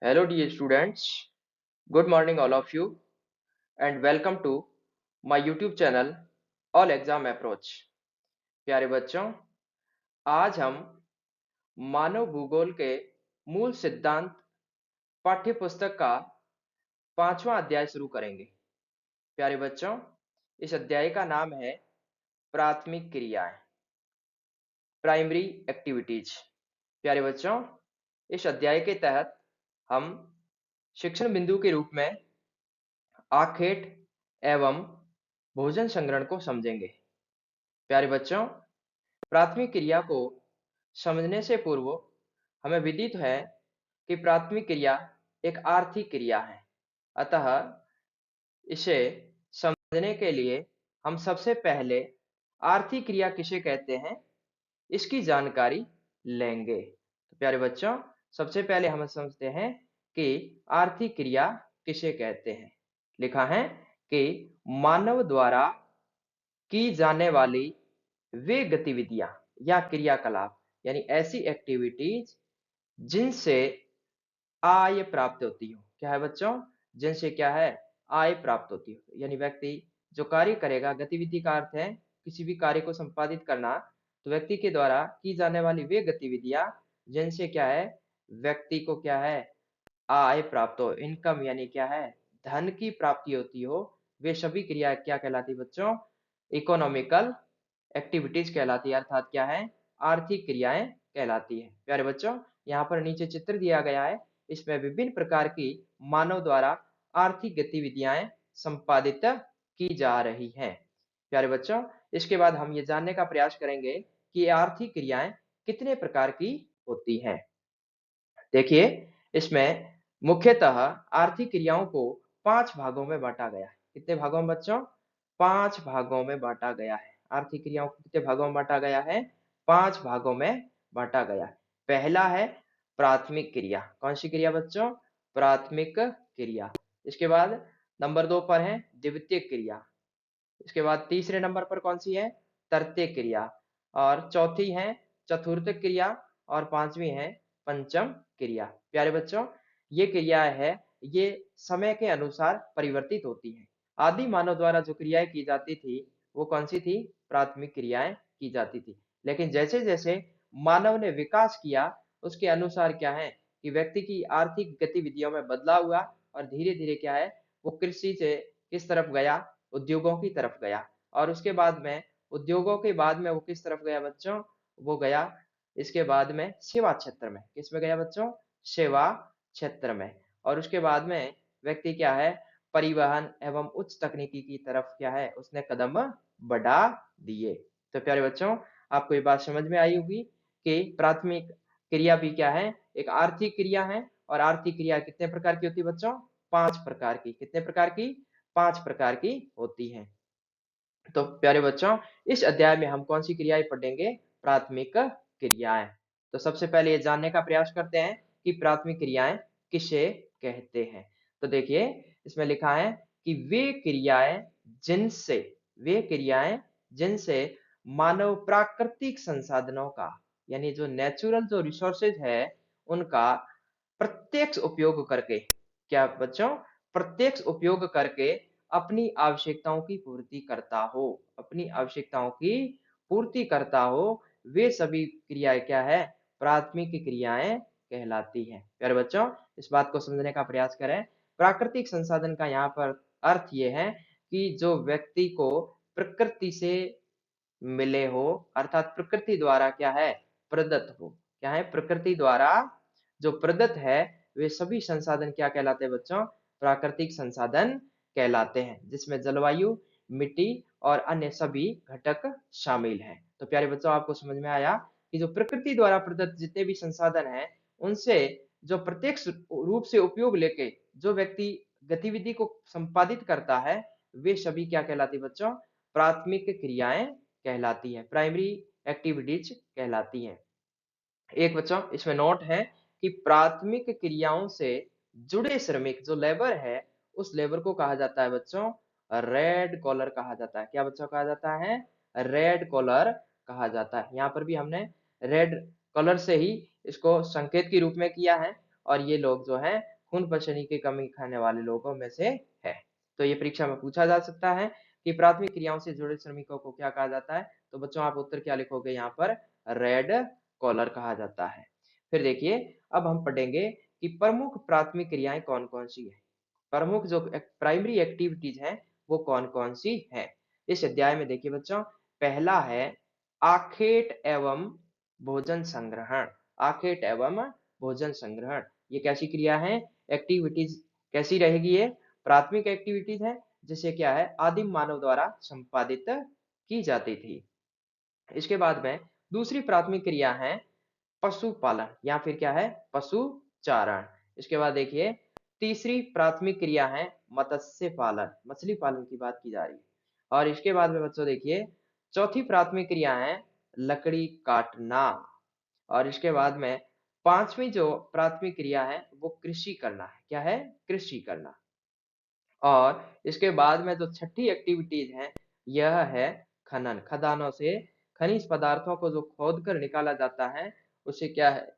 Hello, dear students. Good morning, all of you, and welcome to my YouTube channel All Exam Approach. प्यारे बच्चों, आज हम मानव भूगोल के मूल सिद्धांत पाठ्य पुस्तक का 5वां अध्याय शुरू करेंगे। प्यारे बच्चों, इस अध्याय का नाम है प्राथमिक क्रियाएं, प्राइमरी एक्टिविटीज। प्यारे बच्चों, इस अध्याय के तहत हम शिक्षण बिंदु के रूप में आखेट एवं भोजन संग्रहण को समझेंगे। प्यारे बच्चों, प्राथमिक क्रिया को समझने से पूर्व हमें विदित है कि प्राथमिक क्रिया एक आर्थिक क्रिया है। अतः इसे समझने के लिए हम सबसे पहले आर्थिक क्रिया किसे कहते हैं इसकी जानकारी लेंगे। तो प्यारे बच्चों, सबसे पहले हम समझते हैं कि आर्थिक क्रिया किसे कहते हैं। लिखा है कि मानव द्वारा की जाने वाली वे गतिविधियां या क्रियाकलाप यानी ऐसी एक्टिविटीज जिनसे आय प्राप्त होती हो। क्या है बच्चों? जिनसे क्या है? आय प्राप्त होती हो। यानी व्यक्ति जो कार्य करेगा, गतिविधि का अर्थ है किसी भी कार्य को संपादित करना, तो व्यक्ति के द्वारा की जाने वाली वे गतिविधियां जिनसे क्या है, व्यक्ति को क्या है, आय प्राप्त हो, इनकम यानी क्या है, धन की प्राप्ति होती हो, वे सभी क्रिया क्या कहलाती बच्चों? इकोनॉमिकल एक्टिविटीज कहलाती है, अर्थात क्या है, आर्थिक क्रियाएं कहलाती है। प्यारे बच्चों, यहाँ पर नीचे चित्र दिया गया है, इसमें विभिन्न प्रकार की मानव द्वारा आर्थिक गतिविधियां संपादित की जा रही हैं। प्यारे बच्चों, इसके बाद हम ये जानने का प्रयास करेंगे कि आर्थिक क्रियाएं कितने प्रकार की होती हैं। देखिए, इसमें मुख्यतः आर्थिक क्रियाओं को 5 भागों में बांटा गया है। कितने भागों में बच्चों? 5 भागों में बांटा गया है। आर्थिक क्रियाओं को कितने भागों में बांटा गया है? 5 भागों में बांटा गया है। पहला है प्राथमिक क्रिया। कौन सी क्रिया बच्चों? प्राथमिक क्रिया। इसके बाद नंबर 2 पर है द्वितीयक क्रिया। इसके बाद तीसरे नंबर पर कौन सी है? तृतीयक क्रिया। और चौथी है चतुर्थक क्रिया। और पांचवी है पंचम क्रिया। प्यारे बच्चों, ये क्रियाएं है, ये समय के अनुसार परिवर्तित होती हैं। आदि मानव द्वारा जो क्रियाएं की जाती थी वो कौन सी थी? प्राथमिक क्रियाएं की जाती थी। लेकिन जैसे जैसे मानव ने विकास किया उसके अनुसार क्या है कि व्यक्ति की आर्थिक गतिविधियों में बदलाव हुआ और धीरे धीरे क्या है, वो कृषि से किस तरफ गया? उद्योगों की तरफ गया। और उसके बाद में उद्योगों के बाद में वो किस तरफ गया बच्चों? वो गया इसके बाद में सेवा क्षेत्र में। किसमें गया बच्चों? सेवा क्षेत्र में। और उसके बाद में व्यक्ति क्या है, परिवहन एवं उच्च तकनीकी की तरफ क्या है, उसने कदम बढ़ा दिए। तो प्यारे बच्चों, आपको ये बात समझ में आई होगी कि प्राथमिक क्रिया भी क्या है, एक आर्थिक क्रिया है। और आर्थिक क्रिया कितने प्रकार की होती है बच्चों? 5 प्रकार की। कितने प्रकार की? 5 प्रकार की होती हैं। तो प्यारे बच्चों, इस अध्याय में हम कौन सी क्रियाएं पढ़ेंगे? प्राथमिक क्रियाएं। तो सबसे पहले ये जानने का प्रयास करते हैं कि प्राथमिक क्रियाएं किसे कहते हैं। तो देखिए, इसमें लिखा है कि वे क्रियाएं जिनसे मानव प्राकृतिक संसाधनों का यानी जो नेचुरल जो रिसोर्सेज है उनका प्रत्यक्ष उपयोग करके, क्या बच्चों? प्रत्यक्ष उपयोग करके अपनी आवश्यकताओं की पूर्ति करता हो, अपनी आवश्यकताओं की पूर्ति करता हो, वे सभी क्रियाएं क्या है? प्राथमिक क्रियाएं कहलाती हैं। प्यारे बच्चों, इस बात को समझने का प्रयास करें। प्राकृतिक संसाधन का यहाँ पर अर्थ ये है कि जो व्यक्ति को प्रकृति से मिले हो, अर्थात प्रकृति द्वारा क्या है? प्रदत्त हो। क्या है? प्रकृति द्वारा जो प्रदत्त है वे सभी संसाधन क्या कहलाते हैं बच्चों? प्राकृतिक संसाधन कहलाते हैं, जिसमें जलवायु, मिट्टी और अन्य सभी घटक शामिल हैं। तो प्यारे बच्चों, आपको समझ में आया कि जो प्रकृति द्वारा प्रदत्त जितने भी संसाधन हैं उनसे जो प्रत्यक्ष रूप से उपयोग लेके जो व्यक्ति गतिविधि को संपादित करता है वे सभी क्या कहलाती है बच्चों? प्राथमिक क्रियाएं कहलाती है, प्राइमरी एक्टिविटीज कहलाती हैं। एक बच्चों इसमें नोट है कि प्राथमिक क्रियाओं से जुड़े श्रमिक जो लेबर है उस लेबर को कहा जाता है बच्चों रेड कॉलर कहा जाता है। क्या बच्चों कहा जाता है? रेड कॉलर कहा जाता है। यहाँ पर भी हमने रेड कलर से ही इसको संकेत के रूप में किया है और ये लोग जो है खून पसनी की कमी खाने वाले लोगों में से है। तो ये परीक्षा में पूछा जा सकता है कि प्राथमिक क्रियाओं से जुड़े श्रमिकों को क्या कहा जाता है? तो बच्चों आप उत्तर क्या लिखोगे यहाँ पर? रेड कॉलर कहा जाता है। फिर देखिए, अब हम पढ़ेंगे कि प्रमुख प्राथमिक क्रियाएं कौन-कौन सी है। प्रमुख जो प्राइमरी एक्टिविटीज हैं वो कौन-कौन सी है? इस अध्याय में देखिए बच्चों, पहला है आखेट एवं भोजन संग्रहण। आखेट एवं भोजन संग्रहण, ये कैसी क्रिया है? एक्टिविटीज कैसी रहेगी ये? प्राथमिक एक्टिविटीज है जिसे क्या है, आदिम मानव द्वारा संपादित की जाती थी। इसके बाद में दूसरी प्राथमिक क्रिया है पशुपालन या फिर क्या है, पशुचारण। इसके बाद देखिए, तीसरी प्राथमिक क्रिया है मत्स्य पालन, मछली पालन की बात की जा रही है। और इसके बाद में बच्चों देखिए, चौथी प्राथमिक क्रिया है लकड़ी काटना। और इसके बाद में पांचवी जो प्राथमिक क्रिया है वो कृषि करना है। क्या है? कृषि करना। और इसके बाद में जो छठी एक्टिविटीज है, यह है खनन। खदानों से खनिज पदार्थों को जो खोद कर निकाला जाता है उसे क्या है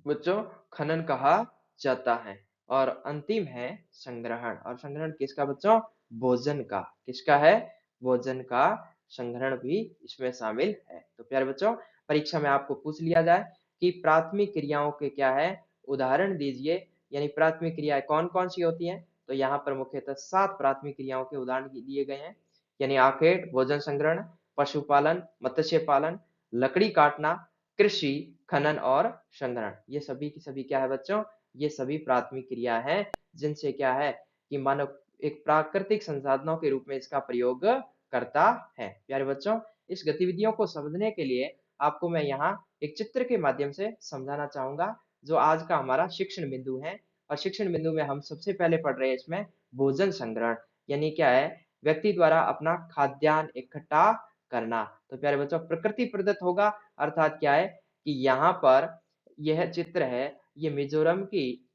बच्चों? खनन कहा जाता है। और अंतिम है संग्रहण। और संग्रहण किसका बच्चों? भोजन का। किसका है? भोजन का संग्रहण भी इसमें शामिल है। तो प्यारे बच्चों, परीक्षा में आपको पूछ लिया जाए कि प्राथमिक क्रियाओं के क्या है, उदाहरण दीजिए, यानी प्राथमिक क्रियाएं कौन कौन सी होती हैं? तो यहाँ पर मुख्यतः 7 प्राथमिक क्रियाओं के उदाहरण दिए गए हैं, यानी आखेट, भोजन संग्रहण, पशुपालन, मत्स्य पालन, लकड़ी काटना, कृषि, खनन और संग्रहण। ये सभी की सभी क्या है बच्चों? ये सभी प्राथमिक क्रिया है जिनसे क्या है कि मानव एक प्राकृतिक संसाधनों के रूप में इसका प्रयोग करता है। प्यारे बच्चों, इस गतिविधियों को समझने के लिए आपको मैं यहाँ एक चित्र के माध्यम से समझाना चाहूंगा, जो आज का हमारा शिक्षण बिंदु है। और शिक्षण बिंदु में हम सबसे पहले पढ़ रहे हैं इसमें भोजन संग्रहण, यानी क्या है, व्यक्ति द्वारा अपना खाद्यान्न इकट्ठा करना। तो प्यारे बच्चों, प्रकृति प्रदत्त होगा, अर्थात क्या है कि यहाँ पर यह चित्र है, ये मिजोरम की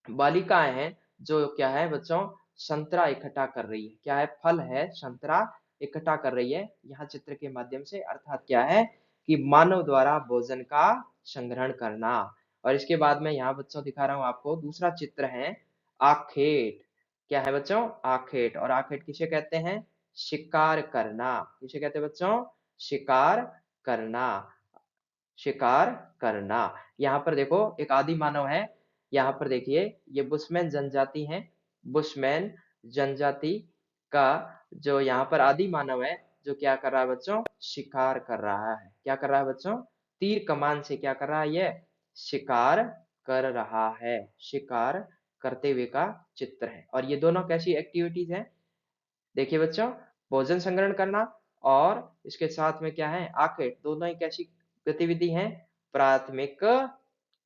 बालिकाएं हैं जो क्या है बच्चों, संतरा इकट्ठा कर रही है। क्या है? फल है, संतरा इकट्ठा कर रही है यहाँ चित्र के माध्यम से। अर्थात क्या है कि मानव द्वारा भोजन का संग्रहण करना। और इसके बाद में यहाँ बच्चों दिखा रहा हूँ आपको दूसरा चित्र है आखेट। क्या है बच्चों? आखेट। और आखेट किसे कहते हैं? शिकार करना। किसे कहते हैं बच्चों? शिकार करना। शिकार करना। यहाँ पर देखो एक आदि मानव है। यहाँ पर देखिए ये बुशमैन जनजाति है। बुशमैन जनजाति का जो यहाँ पर आदि मानव है, जो क्या कर रहा है बच्चों? शिकार कर रहा है। क्या कर रहा है बच्चों? तीर कमान से क्या कर रहा है ये? शिकार कर रहा है। शिकार करते हुए का चित्र है। और ये दोनों कैसी एक्टिविटीज हैं? देखिए बच्चों, भोजन संग्रहण करना और इसके साथ में क्या है, आखेट, दोनों ही कैसी गतिविधि हैं? प्राथमिक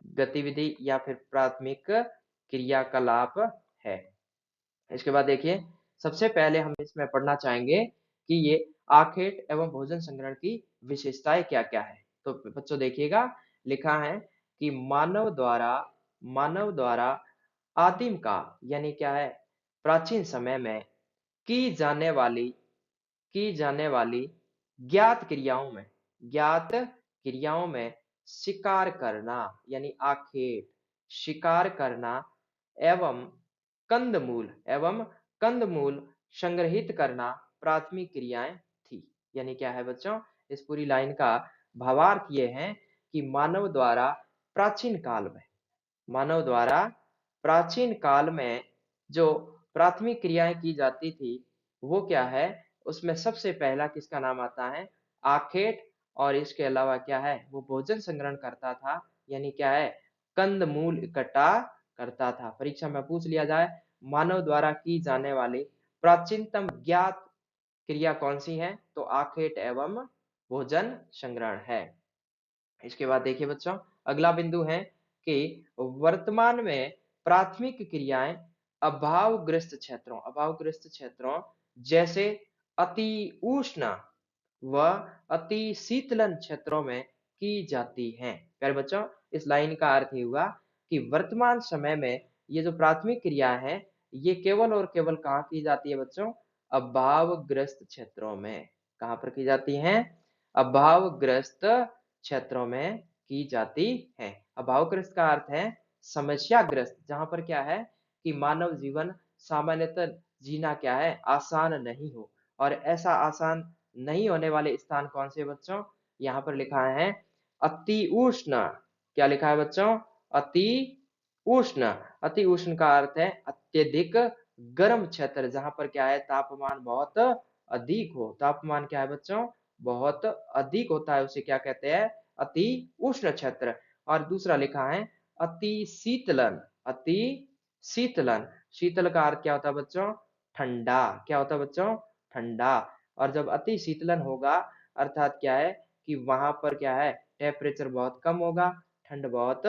गतिविधि या फिर प्राथमिक क्रियाकलाप है। इसके बाद देखिए, सबसे पहले हम इसमें पढ़ना चाहेंगे कि ये आखेट एवं भोजन संग्रहण की विशेषताएं क्या-क्या है। तो बच्चों देखिएगा, लिखा है कि मानव द्वारा आदिम का, यानी क्या है, प्राचीन समय में की जाने वाली की जाने वाली ज्ञात क्रियाओं में शिकार करना, यानी आखेट, शिकार करना एवं एवं कंदमूल संग्रहित करना प्राथमिक क्रियाएं थी। यानी क्या है बच्चों, इस पूरी लाइन का भावार्थ ये है कि मानव द्वारा प्राचीन काल में जो प्राथमिक क्रियाएं की जाती थी वो क्या है, उसमें सबसे पहला किसका नाम आता है? आखेट। और इसके अलावा क्या है, वो भोजन संग्रहण करता था, यानी क्या है, कंदमूल इकट्ठा करता था। परीक्षा में पूछ लिया जाए मानव द्वारा की जाने वाली प्राचीनतम ज्ञात क्रिया कौन सी है, तो आखेट एवं भोजन संग्रहण है। इसके बाद देखिए बच्चों, अगला बिंदु है कि वर्तमान में प्राथमिक क्रियाएं अभावग्रस्त क्षेत्रों जैसे अति उष्ण व अति शीतलन क्षेत्रों में की जाती हैं। प्यारे बच्चों, इस लाइन का अर्थ ये हुआ कि वर्तमान समय में ये जो प्राथमिक क्रिया है, ये केवल और केवल कहाँ की जाती है बच्चों? अभावग्रस्त क्षेत्रों में। कहाँ पर की जाती हैं? अभावग्रस्त क्षेत्रों में की जाती है। अभावग्रस्त का अर्थ है समस्याग्रस्त, जहां पर क्या है कि मानव जीवन सामान्यतः जीना क्या है, आसान नहीं हो। और ऐसा आसान नहीं होने वाले स्थान कौन से बच्चों? यहाँ पर लिखा है अति उष्ण। क्या लिखा है बच्चों? अति उष्ण। अति उष्ण का अर्थ है अत्यधिक गर्म क्षेत्र, जहां पर क्या है, तापमान बहुत अधिक हो। तापमान क्या है बच्चों? बहुत अधिक होता है, उसे क्या कहते हैं? अति उष्ण क्षेत्र। और दूसरा लिखा है अति शीतलन। अति शीतलन। शीतल का अर्थ क्या होता है बच्चों? ठंडा। क्या होता है बच्चों? ठंडा। और जब अति शीतलन होगा अर्थात क्या है कि वहां पर क्या है, टेम्परेचर बहुत कम होगा, ठंड बहुत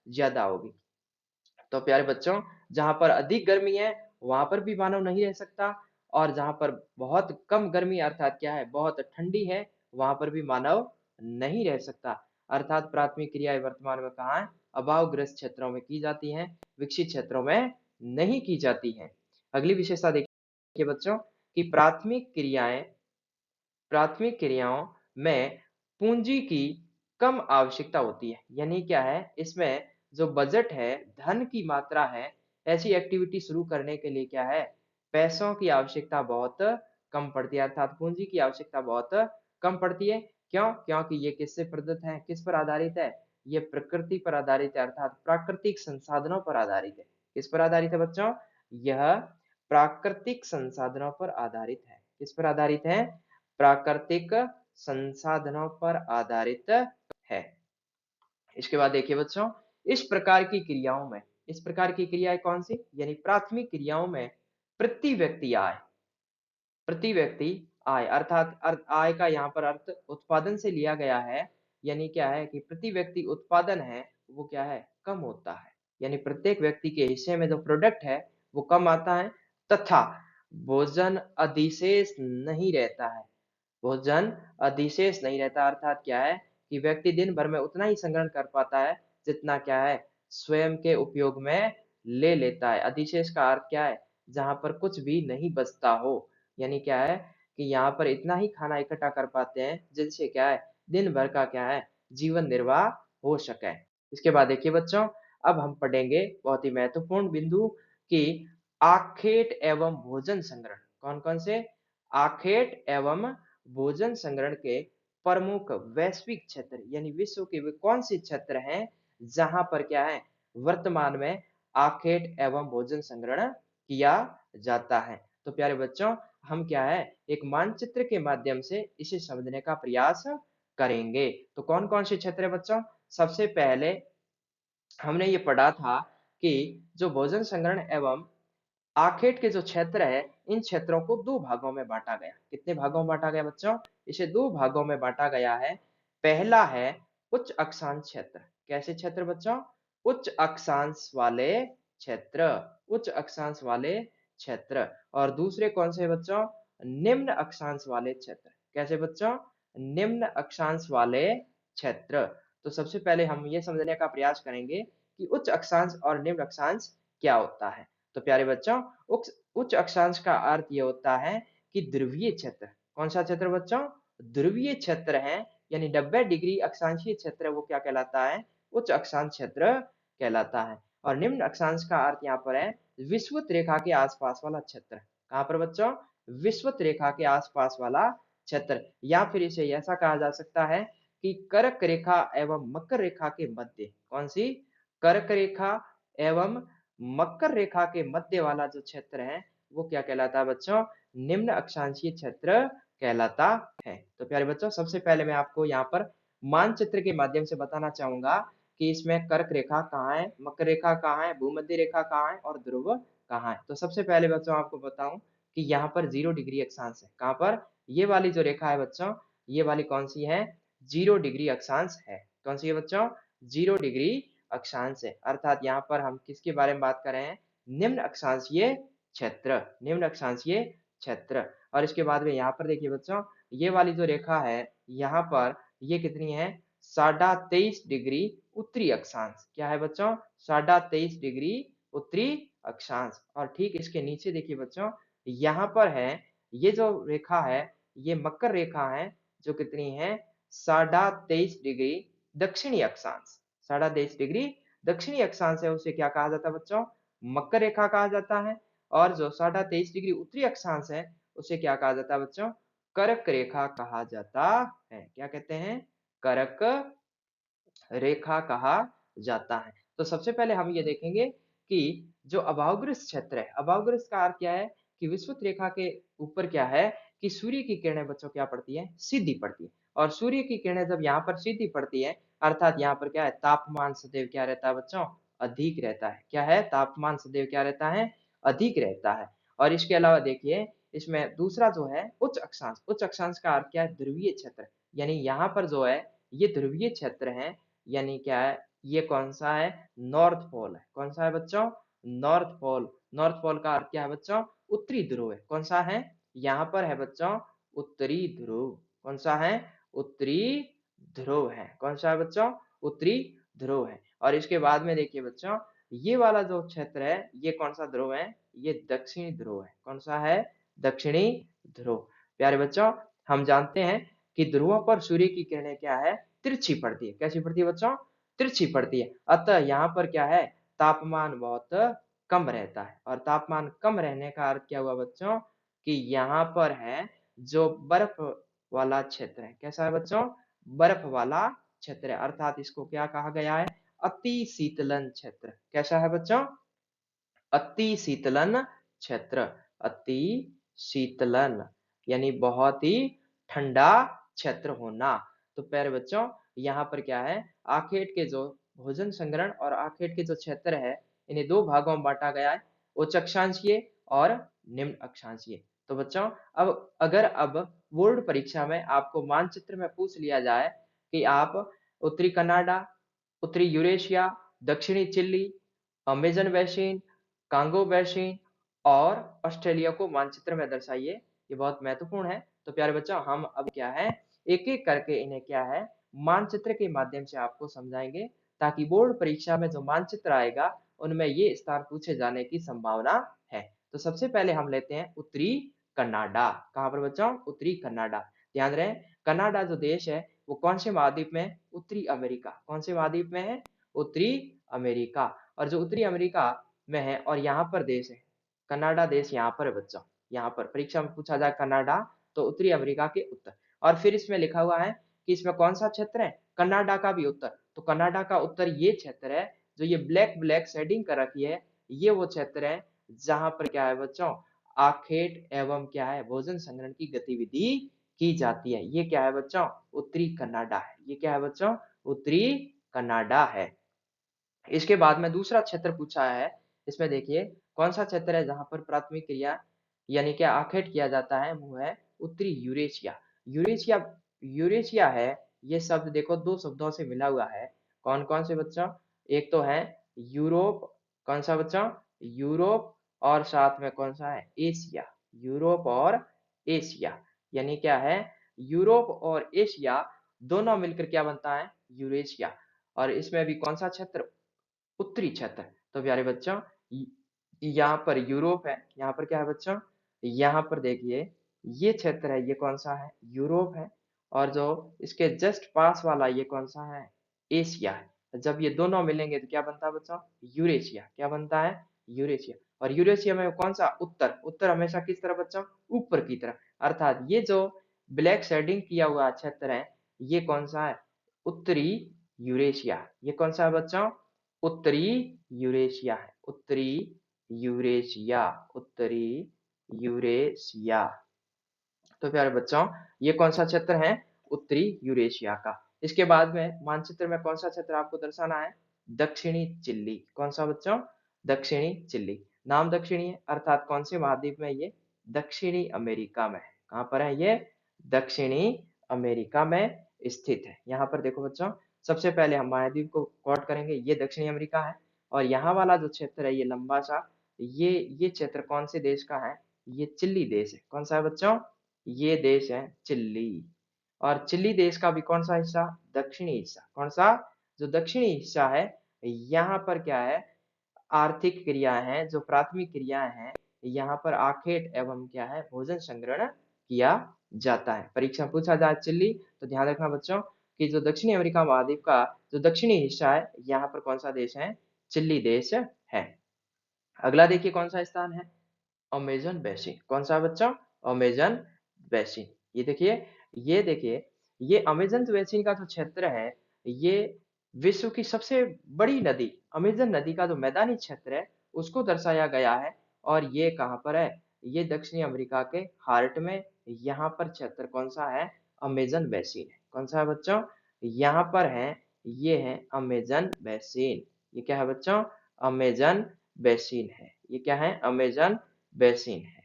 ज्यादा होगी। तो प्यारे बच्चों, जहां पर अधिक गर्मी है वहां पर भी मानव नहीं रह सकता, और जहां पर बहुत कम गर्मी अर्थात क्या है, बहुत ठंडी है, वहां पर भी मानव नहीं रह सकता। अर्थात प्राथमिक क्रियाएं वर्तमान में कहाँ है? अभावग्रस्त क्षेत्रों में की जाती हैं, विकसित क्षेत्रों में नहीं की जाती हैं। अगली विशेषता देखिए बच्चों कि प्राथमिक क्रियाओं में पूंजी की कम आवश्यकता होती है। यानी क्या है, इसमें जो बजट है, धन की मात्रा है, ऐसी एक्टिविटी शुरू करने के लिए क्या है, पैसों की आवश्यकता बहुत कम पड़ती है, अर्थात पूंजी की आवश्यकता बहुत कम पड़ती है। क्यों? क्योंकि ये किससे प्रदत्त है, किस पर आधारित है? ये प्रकृति पर आधारित है, अर्थात प्राकृतिक संसाधनों पर आधारित है। किस पर आधारित है बच्चों? यह प्राकृतिक संसाधनों पर आधारित है। किस पर आधारित है? प्राकृतिक संसाधनों पर आधारित है। इसके बाद देखिए बच्चों, इस प्रकार की क्रियाएं कौन सी? यानी प्राथमिक क्रियाओं में प्रति व्यक्ति आय, प्रति व्यक्ति आय अर्थात आय का यहाँ पर अर्थ उत्पादन से लिया गया है। यानी क्या है कि प्रति व्यक्ति उत्पादन है वो क्या है, कम होता है। यानी प्रत्येक व्यक्ति के हिस्से में जो प्रोडक्ट है वो कम आता है, तथा भोजन अधिशेष नहीं रहता है। भोजन अधिशेष नहीं रहता अर्थात क्या है कि व्यक्ति दिन भर में उतना ही संग्रहण कर पाता है जितना क्या है, स्वयं के उपयोग में ले लेता है। अधिशेष का अर्थ क्या है? जहां पर कुछ भी नहीं बचता हो। यानी क्या है कि यहाँ पर इतना ही खाना इकट्ठा कर पाते हैं जिनसे क्या है, दिन भर का क्या है, जीवन निर्वाह हो सके। इसके बाद देखिए बच्चों, अब हम पढ़ेंगे बहुत ही महत्वपूर्ण बिंदु कि आखेट एवं भोजन संग्रहण कौन कौन से? आखेट एवं भोजन संग्रहण के प्रमुख वैश्विक क्षेत्र, यानी विश्व के वे कौन से क्षेत्र हैं जहां पर क्या है, वर्तमान में आखेट एवं भोजन संग्रहण किया जाता है। तो प्यारे बच्चों, हम क्या है, एक मानचित्र के माध्यम से इसे समझने का प्रयास करेंगे। तो कौन कौन से क्षेत्र है बच्चों? सबसे पहले हमने ये पढ़ा था कि जो भोजन संग्रहण एवं आखेट के जो क्षेत्र है, इन क्षेत्रों को दो भागों में बांटा गया। कितने भागों में बांटा गया बच्चों? इसे दो भागों में बांटा गया है। पहला है उच्च अक्षांश क्षेत्र। कैसे क्षेत्र बच्चों? उच्च अक्षांश वाले क्षेत्र। उच्च अक्षांश वाले क्षेत्र। और दूसरे कौन से बच्चों? निम्न अक्षांश वाले क्षेत्र। कैसे बच्चों? निम्न अक्षांश वाले क्षेत्र। तो सबसे पहले हम ये समझने का प्रयास करेंगे कि उच्च अक्षांश और निम्न अक्षांश क्या होता है। तो प्यारे बच्चों, उच्च अक्षांश का अर्थ ये होता है कि ध्रुवीय क्षेत्र। कौन सा क्षेत्र बच्चों? ध्रुवीय क्षेत्र है, यानी 90 डिग्री अक्षांशीय क्षेत्र वो क्या कहलाता है? उच्च अक्षांश क्षेत्र कहलाता है। और निम्न अक्षांश का अर्थ यहाँ पर है विषुवत रेखा के आसपास वाला क्षेत्र। कहाँ पर बच्चों? विषुवत रेखा के आसपास वाला क्षेत्र, या फिर इसे ऐसा कहा जा सकता है कि कर्क रेखा एवं मकर रेखा के मध्य। कौन सी? कर्क रेखा एवं मकर रेखा के मध्य वाला जो क्षेत्र है वो क्या कहलाता है बच्चों? निम्न अक्षांशीय क्षेत्र कहलाता है। तो प्यारे बच्चों, सबसे पहले मैं आपको यहाँ पर मानचित्र के माध्यम से बताना चाहूंगा कि इसमें कर्क रेखा कहाँ है, मकर रेखा कहाँ है, भूमध्य रेखा कहाँ है और ध्रुव कहाँ है। तो सबसे पहले बच्चों आपको बताऊं कि यहाँ पर 0 डिग्री अक्षांश है। कहाँ पर? ये वाली जो रेखा है बच्चों, ये वाली कौन सी है? 0 डिग्री अक्षांश है। कौन सी है बच्चों? 0 डिग्री अक्षांश है। अर्थात यहाँ पर हम किसके बारे में बात कर रहे हैं? निम्न अक्षांशीय क्षेत्र। निम्न अक्षांशीय क्षेत्र। और इसके बाद में यहाँ पर देखिए बच्चों, ये वाली जो रेखा है यहाँ पर ये कितनी है? 23.5 डिग्री उत्तरी अक्षांश। क्या है बच्चों? 23.5 डिग्री उत्तरी अक्षांश। और ठीक इसके नीचे देखिए बच्चों, यहाँ पर है ये जो रेखा है, ये मकर रेखा है, जो कितनी है? 23.5 डिग्री दक्षिणी अक्षांश। 23.5 डिग्री दक्षिणी अक्षांश है, उसे क्या कहा जाता है बच्चों? मकर रेखा कहा जाता है। और जो 23.5 डिग्री उत्तरी अक्षांश है उसे क्या कहा जाता है बच्चों? कर्क रेखा कहा जाता है। क्या कहते हैं? कर्क रेखा कहा जाता है। तो सबसे पहले हम ये देखेंगे कि जो अभावग्रस्त क्षेत्र है, अभावग्रस्त का अर्थ क्या है कि विषुवत रेखा के ऊपर क्या है कि सूर्य की किरणें बच्चों क्या पड़ती है? सीधी पड़ती है। और सूर्य की किरणें जब यहाँ पर सीधी पड़ती है, अर्थात यहाँ पर क्या है, तापमान सदैव क्या रहता है बच्चों? अधिक रहता है। क्या है? तापमान सदैव क्या रहता है? अधिक रहता है। और इसके अलावा देखिए, इसमें दूसरा जो है उच्च अक्षांश, उच्च अक्षांश का अर्थ क्या है? ध्रुवीय क्षेत्र। यानी यहाँ पर जो है ये ध्रुवीय क्षेत्र है, यानी क्या है, ये कौन सा है? नॉर्थ पोल है। कौन सा है बच्चों? North pole. नॉर्थ पोल का अर्थ क्या है बच्चों? उत्तरी ध्रुव है। कौन सा है? यहाँ पर है बच्चों उत्तरी ध्रुव। कौन सा है? उत्तरी ध्रुव है। कौन सा है बच्चों? उत्तरी ध्रुव है। और इसके बाद में देखिए बच्चों, ये वाला जो क्षेत्र है ये कौन सा ध्रुव है? ये दक्षिणी ध्रुव है। कौन सा है? दक्षिणी ध्रुव। प्यारे बच्चों, हम जानते हैं कि ध्रुवों पर सूर्य की किरणें क्या है? तिरछी पड़ती है। कैसी पड़ती है बच्चों? तिरछी पड़ती है। अतः यहाँ पर क्या है? तापमान बहुत कम रहता है। और तापमान कम रहने का अर्थ क्या हुआ बच्चों? कि यहाँ पर है जो बर्फ वाला क्षेत्र है। कैसा है बच्चों? बर्फ वाला क्षेत्र है। अर्थात इसको क्या कहा गया है? अति शीतलन क्षेत्र। कैसा है बच्चों? अति शीतलन क्षेत्र। अति शीतलन यानी बहुत ही ठंडा क्षेत्र होना। तो प्यारे बच्चों, यहाँ पर क्या है? आखेट के जो भोजन संग्रहण और आखेट के जो क्षेत्र है, इन्हें दो भागों में बांटा गया है, उच्च अक्षांशीय और निम्न अक्षांशीय। तो बच्चों, अब बोर्ड परीक्षा में आपको मानचित्र में पूछ लिया जाए कि आप उत्तरी कनाडा, उत्तरी यूरेशिया, दक्षिणी Chile, Amazon basin, Congo basin और ऑस्ट्रेलिया को मानचित्र में दर्शाइए। ये बहुत महत्वपूर्ण है। तो प्यारे बच्चों, हम अब क्या है, एक एक करके इन्हें क्या है, मानचित्र के माध्यम से आपको समझाएंगे, ताकि बोर्ड परीक्षा में जो मानचित्र आएगा उनमें ये स्थान पूछे जाने की संभावना है। तो सबसे पहले हम लेते हैं उत्तरी कनाडा। कहाँ पर बच्चों? उत्तरी कनाडा। ध्यान रहे, कनाडा जो देश है वो कौन से महाद्वीप में है? उत्तरी अमेरिका। कौन से महाद्वीप में है? उत्तरी अमेरिका। और जो उत्तरी अमेरिका में है और यहाँ पर देश है, कनाडा देश यहाँ पर है बच्चों। यहाँ पर परीक्षा में पूछा जाए कनाडा, तो उत्तरी अमेरिका के उत्तर। और फिर इसमें लिखा हुआ है कि इसमें कौन सा क्षेत्र है? कनाडा का भी उत्तर। तो कनाडा का उत्तर ये क्षेत्र है जो ये ब्लैक ब्लैक शेडिंग कर रखी है, ये वो क्षेत्र है जहां पर क्या है बच्चों? आखेट एवं क्या है, भोजन संग्रहण की गतिविधि की जाती है। ये क्या है बच्चों? उत्तरी कनाडा है। ये क्या है बच्चों? उत्तरी कनाडा है। इसके बाद में दूसरा क्षेत्र पूछा है। इसमें देखिए कौन सा क्षेत्र है जहां पर प्राथमिक क्रिया यानी क्या आखेट किया जाता है? वो है उत्तरी यूरेशिया। यूरेशिया यूरेशिया है, ये शब्द देखो दो शब्दों से मिला हुआ है। कौन कौन से बच्चों? एक तो है यूरोप। कौन सा बच्चों? यूरोप। और साथ में कौन सा है? एशिया। यूरोप और एशिया यानी क्या है? यूरोप और एशिया दोनों मिलकर क्या बनता है? यूरेशिया। और इसमें भी कौन सा क्षेत्र? उत्तरी क्षेत्र। तो प्यारे बच्चों, यहाँ पर यूरोप है, यहाँ पर क्या है बच्चों? यहाँ पर देखिए ये क्षेत्र है, ये कौन सा है? यूरोप है। और जो इसके जस्ट पास वाला ये कौन सा है? एशिया है। जब ये दोनों मिलेंगे तो क्या बनता है बच्चों? यूरेशिया। क्या बनता है? यूरेशिया। और यूरेशिया में कौन सा? उत्तर। उत्तर हमेशा किस तरफ बच्चों? ऊपर की तरफ। अर्थात ये जो ब्लैक शेडिंग किया हुआ क्षेत्र है, ये कौन सा है? उत्तरी यूरेशिया। ये कौन सा है बच्चों? उत्तरी यूरेशिया है। उत्तरी यूरेशिया। उत्तरी यूरेशिया। तो प्यारे बच्चों, ये कौन सा क्षेत्र है? उत्तरी यूरेशिया का। इसके बाद में मानचित्र में कौन सा क्षेत्र आपको दर्शाना है? दक्षिणी चिली। कौन सा बच्चों? दक्षिणी चिली। नाम दक्षिणी है, अर्थात कौन से महाद्वीप में? ये दक्षिणी अमेरिका में है। कहाँ पर है ये? दक्षिणी अमेरिका में स्थित है। यहाँ पर देखो बच्चों, सबसे पहले हम महाद्वीप को कॉट करेंगे, ये दक्षिणी अमेरिका है। और यहाँ वाला जो क्षेत्र है ये लंबा सा, ये क्षेत्र कौन से देश का है? ये चिली देश है। कौन सा है बच्चों? ये देश है चिली। और चिली देश का भी कौन सा हिस्सा? दक्षिणी हिस्सा। कौन सा? जो दक्षिणी हिस्सा है, यहाँ पर क्या है? आर्थिक क्रियाएं हैं, जो प्राथमिक क्रियाएं हैं, यहाँ पर आखेट एवं क्या है? भोजन संग्रहण किया जाता है। परीक्षा पूछा जाए चिली, तो ध्यान रखना बच्चों कि जो दक्षिणी अमेरिका महाद्वीप का जो दक्षिणी हिस्सा है, यहाँ पर कौन सा देश है? चिली देश है। अगला देखिए कौन सा स्थान है, अमेज़न बेसिन। कौन सा बच्चों? Amazon basin. ये देखिए, ये अमेज़न बेसिन का जो क्षेत्र है, ये विश्व की सबसे बड़ी नदी, अमेज़न नदी का जो मैदानी क्षेत्र है, उसको दर्शाया गया है। और ये कहाँ पर है? ये दक्षिणी अमेरिका के हार्ट में, यहाँ पर क्षेत्र कौन-सा है? अमेज़न बेसिन है। कौन सा है बच्चों? यहाँ पर है, ये है अमेज़न बेसिन। ये क्या है बच्चों? अमेज़न बेसिन है। ये क्या है? अमेज़न बेसिन है।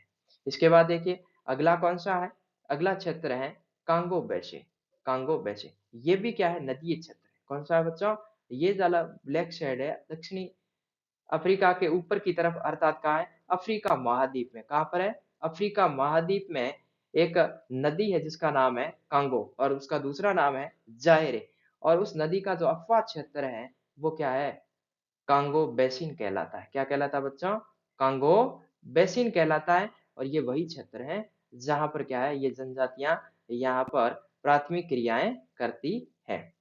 इसके बाद देखिए अगला कौन-सा है? अगला क्षेत्र है कांगो बेसिन, कांगो बेसिन। ये भी क्या है? नदीय क्षेत्र है। कौन-सा है बच्चों? ये वाला ब्लैक शेड है दक्षिणी अफ्रीका के ऊपर की तरफ, अर्थात कहाँ है? अफ्रीका महाद्वीप में। कहाँ पर है? अफ्रीका महाद्वीप में एक नदी है जिसका नाम है कांगो और उसका दूसरा नाम है जायरे। और उस नदी का जो अफवाह क्षेत्र है, वो क्या है? कांगो बेसिन कहलाता है। क्या कहलाता है बच्चों? कांगो बेसिन कहलाता है। और ये वही क्षेत्र है जहाँ पर क्या है? ये जनजातियाँ यहाँ पर प्राथमिक क्रियाएँ करती हैं।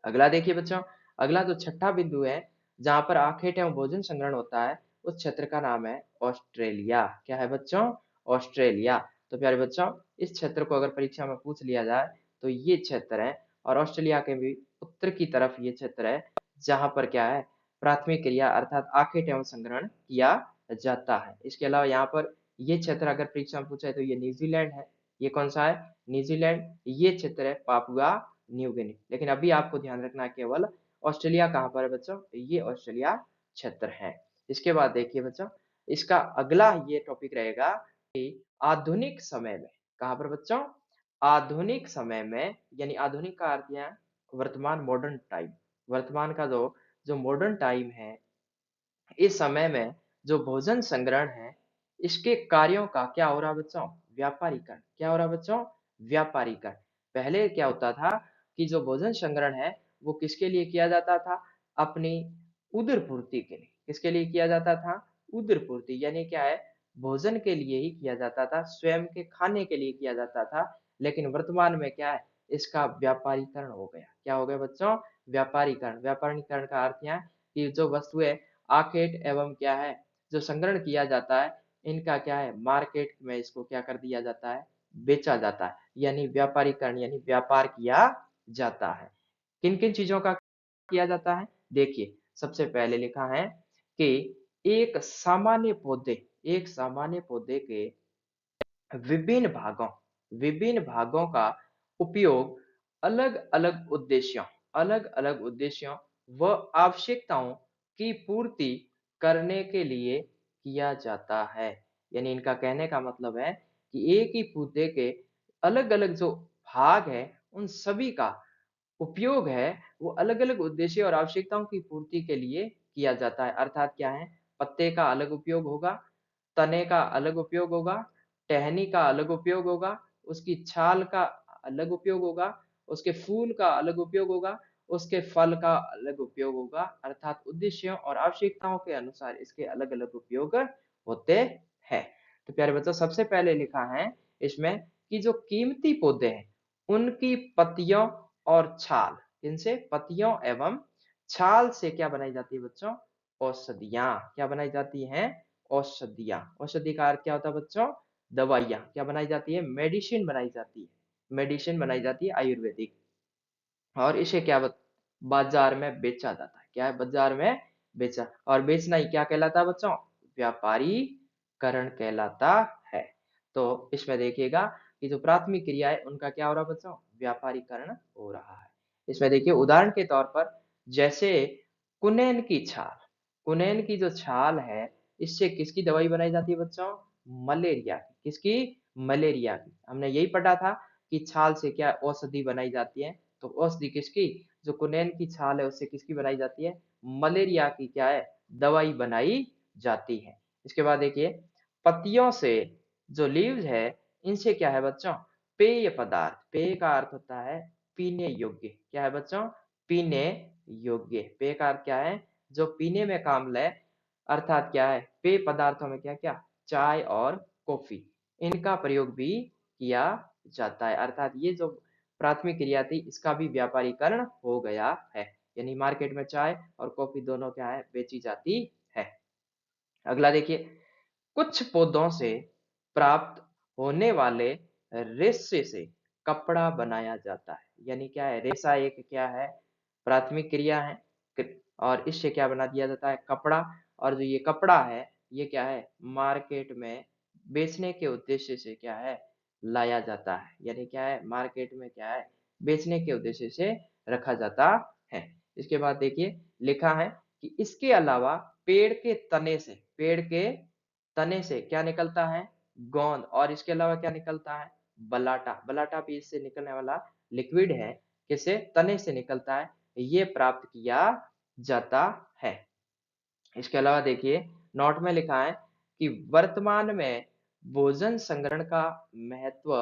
अगला देखिए बच्चों, अगला जो छठा बिंदु है, जहाँ पर आखेट एवं भोजन संग्रहण होता है, उस क्षेत्र का नाम है ऑस्ट्रेलिया। क्या है बच्चों? ऑस्ट्रेलिया। तो प्यारे बच्चों, इस क्षेत्र को अगर परीक्षा में पूछ लिया जाए, तो ये क्षेत्र है। और ऑस्ट्रेलिया के भी उत्तर की तरफ ये क्षेत्र है, जहाँ पर क्या है? प्राथमिक क्रिया अर्थात आखेट एवं संग्रहण किया जाता है। इसके अलावा यहाँ पर ये क्षेत्र अगर परीक्षा में पूछा है, तो ये न्यूजीलैंड है। ये कौन सा है? न्यूजीलैंड। ये क्षेत्र है पापुआ न्यू गिनी। लेकिन अभी आपको ध्यान रखना है केवल ऑस्ट्रेलिया कहाँ पर है बच्चों? ये ऑस्ट्रेलिया क्षेत्र है। इसके बाद देखिए बच्चों, इसका अगला ये टॉपिक रहेगा कि आधुनिक समय में, कहाँ पर बच्चों? आधुनिक समय में, यानी आधुनिक का अर्थ यहाँ वर्तमान, मॉडर्न टाइम। वर्तमान का जो जो मॉडर्न टाइम है, इस समय में जो भोजन संग्रहण है, इसके कार्यों का क्या हो रहा है बच्चों? व्यापारीकरण। क्या हो रहा है बच्चों? व्यापारीकरण। पहले क्या होता था कि जो भोजन संग्रहण है, वो किसके लिए किया जाता था? अपनी उदर पूर्ति के लिए। किसके लिए किया जाता था? उदर पूर्ति, यानी क्या है? भोजन के लिए ही किया जाता था, स्वयं के खाने के लिए किया जाता था। लेकिन वर्तमान में क्या है? इसका व्यापारीकरण हो गया। क्या हो गया बच्चों? व्यापारीकरण। व्यापारीकरण का अर्थ यहाँ कि जो वस्तुएं आखेट एवं क्या है? जो संग्रहण किया जाता है, इनका क्या है? मार्केट में इसको क्या कर दिया जाता है? बेचा जाता है। यानी व्यापारीकरण, यानी व्यापार किया जाता है। किन-किन चीज़ों का किया जाता है? देखिए, सबसे पहले लिखा है कि एक सामान्य पौधे के विभिन्न भागों का उपयोग अलग-अलग उद्देश्यों व आवश्यकताओं की पूर्ति करने के लिए किया जाता है। यानी इनका कहने का मतलब है कि एक ही पौधे के अलग-अलग जो भाग हैं, उन सभी का उपयोग है, वो अलग-अलग उद्देश्य और आवश्यकताओं की पूर्ति के लिए किया जाता है। अर्थात क्या है? पत्ते का अलग उपयोग होगा, तने का अलग उपयोग होगा, टहनी का अलग उपयोग होगा, उसकी छाल का अलग उपयोग होगा, उसके फूल का अलग उपयोग होगा, उसके फल का अलग उपयोग होगा। अर्थात उद्देश्यों और आवश्यकताओं के अनुसार इसके अलग-अलग उपयोग होते हैं। तो प्यारे बच्चों, सबसे पहले लिखा है इसमें कि जो कीमती पौधे हैं, उनकी पत्तियों और छाल, इनसे पत्तियों एवं छाल से क्या बनाई जाती है बच्चों? औषधियाँ। क्या बनाई जाती हैं? औषधियाँ। औषधि का अर्थ क्या होता है बच्चों? दवाइयाँ। क्या बनाई जाती है? मेडिसिन बनाई जाती है। मेडिसिन बनाई जाती है आयुर्वेदिक। और इसे क्या बाजार में बेचा जाता है। क्या है? बाजार में बेचा। और बेचना ही क्या कहलाता है बच्चों? व्यापारीकरण कहलाता है। तो इसमें देखिएगा कि जो प्राथमिक क्रिया है, उनका क्या हो रहा है बच्चों? व्यापारीकरण हो रहा है। इसमें देखिए उदाहरण के तौर पर, जैसे कुनेन की छाल। कुनेन की जो छाल है, इससे किसकी दवाई बनाई जाती है बच्चों? मलेरिया की। किसकी? मलेरिया की। हमने यही पढ़ा था कि छाल से क्या औषधि बनाई जाती है। तो औषधि किसकी? जो कुनेन की छाल है, उससे किसकी बनाई जाती है? मलेरिया की क्या है? दवाई बनाई जाती है। इसके बाद देखिए, पत्तियों से जो लीव्स है, इनसे क्या है बच्चों? पेय पदार्थ। पेय का अर्थ होता है पीने योग्य। क्या है बच्चों? पीने योग्य। पेय का अर्थ क्या है? जो पीने में काम ले, अर्थात क्या है? पेय पदार्थों में क्या-क्या? चाय और कॉफी, इनका प्रयोग भी किया जाता है। अर्थात ये जो प्राथमिक क्रिया थी, इसका भी व्यापारीकरण हो गया है। यानी मार्केट में चाय और कॉफी दोनों क्या है? बेची जाती है। अगला देखिए, कुछ पौधों से प्राप्त होने वाले रेशे से कपड़ा बनाया जाता है। यानी क्या है, रेशा एक क्या है, प्राथमिक क्रिया है, और इससे क्या बना दिया जाता है, कपड़ा। और जो ये कपड़ा है, ये क्या है, मार्केट में बेचने के उद्देश्य से क्या है, लाया जाता है। यानी क्या है, मार्केट में क्या है, बेचने के उद्देश्य से रखा जाता है। इसके बाद देखिए, लिखा है कि इसके अलावा पेड़ के तने से क्या निकलता है, गोंद। और इसके अलावा क्या निकलता है, बलाटा। बलाटा भी इससे निकलने वाला लिक्विड है, किसे, तने से निकलता है, ये प्राप्त किया जाता है। इसके अलावा देखिए, नोट में लिखा है कि वर्तमान में भोजन संग्रहण का महत्व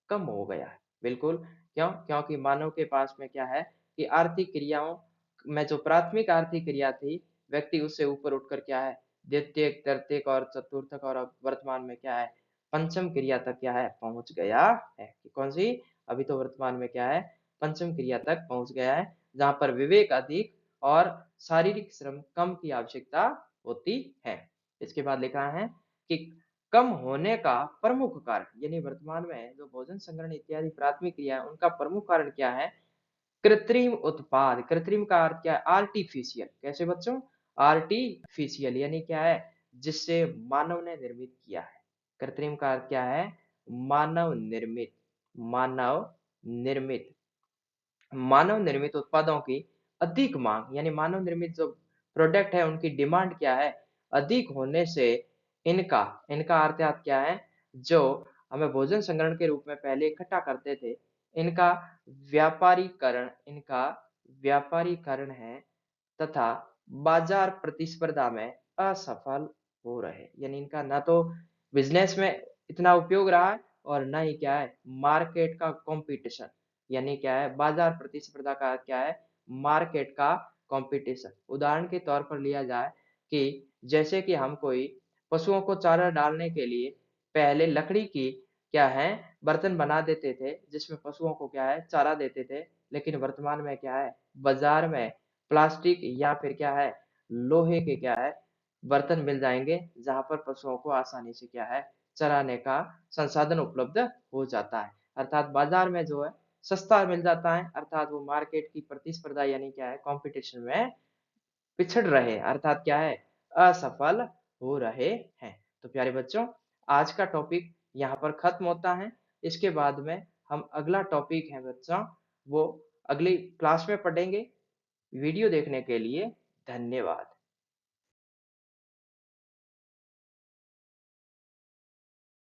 कम हो गया है। बिल्कुल, क्यों, क्योंकि मानव के पास में क्या है कि आर्थिक क्रियाओं में जो प्राथमिक आर्थिक क्रिया थी, व्यक्ति उससे ऊपर उठकर क्या है, द्वितीयक, तृतीयक और चतुर्थक, और अब वर्तमान में क्या है, पंचम क्रिया तक क्या है, पहुंच गया है। कि कौन सी, अभी तो वर्तमान में क्या है, पंचम क्रिया तक पहुंच गया है, जहां पर विवेक अधिक और शारीरिक श्रम कम की आवश्यकता होती है। इसके बाद लिखा है कि कम होने का प्रमुख कारण, यानी वर्तमान में जो भोजन संग्रहण इत्यादि प्राथमिक क्रिया है, उनका प्रमुख कारण क्या है, कृत्रिम उत्पाद। कृत्रिम का अर्थ क्या है, आर्टिफिशियल। कैसे बच्चों, आर्टिफिशियल, यानी क्या है, जिससे मानव ने निर्मित किया है। कृत्रिम का अर्थ क्या है, मानव निर्मित। मानव निर्मित, मानव निर्मित उत्पादों की अधिक मांग, यानी मानव निर्मित जो प्रोडक्ट है, उनकी डिमांड क्या है, अधिक होने से इनका इनका अर्थात क्या है, जो हमें भोजन संग्रहण के रूप में पहले इकट्ठा करते थे, इनका इनका व्यापारीकरण है, तथा बाजार प्रतिस्पर्धा में असफल हो रहे। यानी इनका ना तो बिजनेस में इतना उपयोग रहा है, और ना ही क्या है, मार्केट का कंपटीशन। यानी क्या है, बाजार प्रतिस्पर्धा का क्या है, मार्केट का कंपटीशन। उदाहरण के तौर पर लिया जाए कि जैसे कि हम कोई पशुओं को चारा डालने के लिए पहले लकड़ी की क्या है, बर्तन बना देते थे, जिसमें पशुओं को क्या है, चारा देते थे। लेकिन वर्तमान में क्या है, बाजार में प्लास्टिक या फिर क्या है, लोहे के क्या है, बर्तन मिल जाएंगे, जहां पर पशुओं को आसानी से क्या है, चराने का संसाधन उपलब्ध हो जाता है। अर्थात बाजार में जो है सस्ता मिल जाता है, अर्थात वो मार्केट की प्रतिस्पर्धा यानी क्या है, कंपटीशन में पिछड़ रहे, अर्थात क्या है, असफल हो रहे हैं। तो प्यारे बच्चों, आज का टॉपिक यहाँ पर खत्म होता है। इसके बाद में हम अगला टॉपिक है बच्चों, वो अगली क्लास में पढ़ेंगे। वीडियो देखने के लिए धन्यवाद।